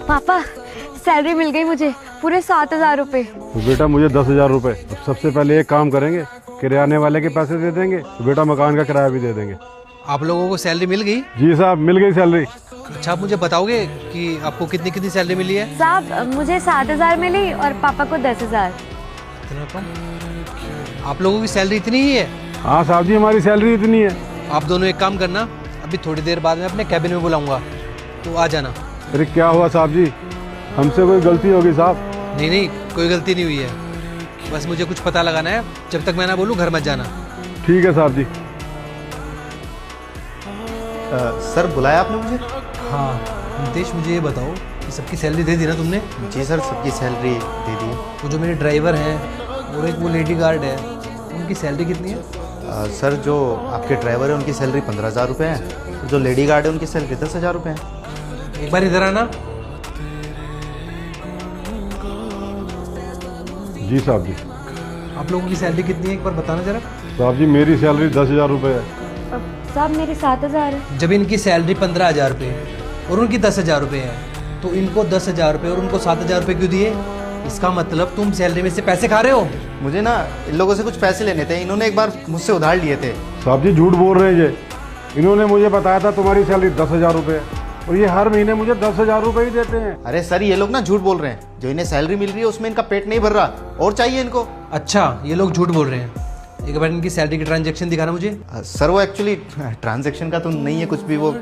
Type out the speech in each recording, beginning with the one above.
पापा सैलरी मिल गई मुझे, पूरे 7,000 रुपए। तो बेटा मुझे 10,000 रुपए। अब सबसे पहले एक काम करेंगे, किराने वाले के पैसे दे देंगे, तो बेटा मकान का किराया भी दे देंगे। आप लोगों को सैलरी मिल गई? जी साहब, मिल गई सैलरी। अच्छा, आप मुझे बताओगे कि आपको कितनी कितनी सैलरी मिली है? साहब मुझे 7,000 मिली और पापा को 10,000। इतना कम? आप लोगों की सैलरी इतनी ही है? हाँ साहब जी, हमारी सैलरी इतनी है। आप दोनों एक काम करना, अभी थोड़ी देर बाद मैं अपने कैबिन में बुलाऊंगा, तो आ जाना। अरे क्या हुआ साहब जी, हमसे कोई गलती होगी साहब? नहीं नहीं, कोई गलती नहीं हुई है, बस मुझे कुछ पता लगाना है। जब तक मैं ना बोलूँ घर मत जाना। ठीक है साहब जी। सर बुलाया आपने मुझे? हाँ नितेश, मुझे ये बताओ कि सबकी सैलरी दे दी ना तुमने? जी सर, सबकी सैलरी दे दी है। वो जो मेरे ड्राइवर हैं और एक वो लेडी गार्ड है, उनकी सैलरी कितनी है? सर जो आपके ड्राइवर है उनकी सैलरी 15,000 रुपये है, जो लेडी गार्ड है उनकी सैलरी 10,000 रुपये है। एक बार इधर आना। जी साहब जी। आप लोगों की सैलरी कितनी है, एक बार बताना जरा। साहब जी मेरी सैलरी 10,000 रुपये है। साहब मेरे 7,000 है। जब इनकी सैलरी 15,000 रुपये और उनकी 10,000 रुपये है, तो इनको 10,000 रुपये और उनको 7,000 रुपये क्यों दिए? इसका मतलब तुम सैलरी में से पैसे खा रहे हो। मुझे ना इन लोगों से कुछ पैसे लेने थे, इन्होंने एक बार मुझसे उधार लिए थे। साहब जी झूठ बोल रहे हैं ये। इन्होंने मुझे बताया था तुम्हारी सैलरी 10,000 रुपये है, और ये हर महीने मुझे 10,000 रुपये ही देते हैं। अरे सर ये लोग ना झूठ बोल रहे हैं, जो इन्हें सैलरी मिल रही है उसमें इनका पेट नहीं भर रहा और चाहिए इनको। अच्छा, ये लोग झूठ बोल रहे हैं। एक बार इनकी सैलरी की ट्रांजैक्शन दिखाना मुझे। सर वो एक्चुअली ट्रांजैक्शन का तो नहीं है कुछ भी, वो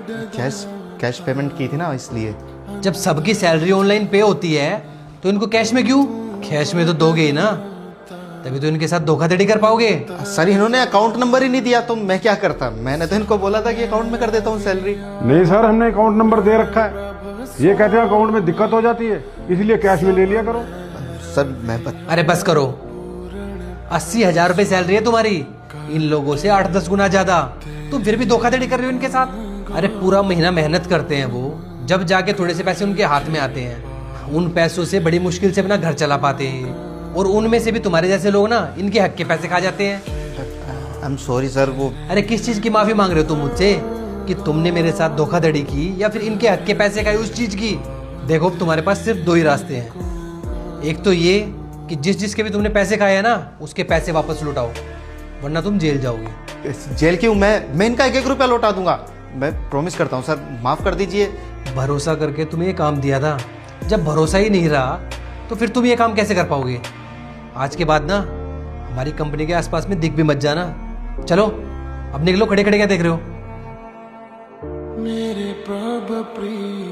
कैश पेमेंट की थी ना इसलिए। जब सबकी सैलरी ऑनलाइन पे होती है तो इनको कैश में क्यों? कैश में तो दोगे ही ना, तभी तो इनके साथ धोखाधड़ी कर पाओगे। सर इन्होंने अकाउंट नंबर ही नहीं दिया, तो मैं क्या करता? मैंने तो इनको बोला था कि अकाउंट में कर देता हूँ सैलरी। नहीं सर, हमने अकाउंट नंबर दे रखा है। ये कहते हैं अकाउंट में दिक्कत हो जाती है, इसलिए कैश में ले लिया करो। सर अरे बस करो, 80,000 रुपये सैलरी है तुम्हारी, इन लोगों से 8-10 गुना ज्यादा। तुम फिर भी धोखाधड़ी कर रहे हो इनके साथ। अरे पूरा महीना मेहनत करते हैं वो, जब जाके थोड़े से पैसे उनके हाथ में आते हैं, उन पैसों से बड़ी मुश्किल से अपना घर चला पाते हैं, और उनमें से भी तुम्हारे जैसे लोग ना इनके हक के पैसे खा जाते हैं। I am sorry sir. वो अरे किस चीज की माफी मांग रहे हो तुम मुझसे, कि तुमने मेरे साथ धोखाधड़ी की या फिर इनके हक के पैसे खाए उस चीज की? देखो तुम्हारे पास सिर्फ 2 ही रास्ते हैं। एक तो ये कि जिसके भी तुमने पैसे खाए हैं ना, उसके पैसे वापस लौटाओ, वरना तुम जेल जाओगे। जेल क्यों? मैं इनका 1-1 रुपया लौटा दूंगा, मैं प्रॉमिस करता हूँ सर, माफ कर दीजिए। भरोसा करके तुम्हें ये काम दिया था, जब भरोसा ही नहीं रहा तो फिर तुम ये काम कैसे कर पाओगे? आज के बाद ना हमारी कंपनी के आसपास में दिख भी मत जाना। चलो अब निकलो, खड़े खड़े क्या देख रहे हो? मेरे प्रभु प्रिय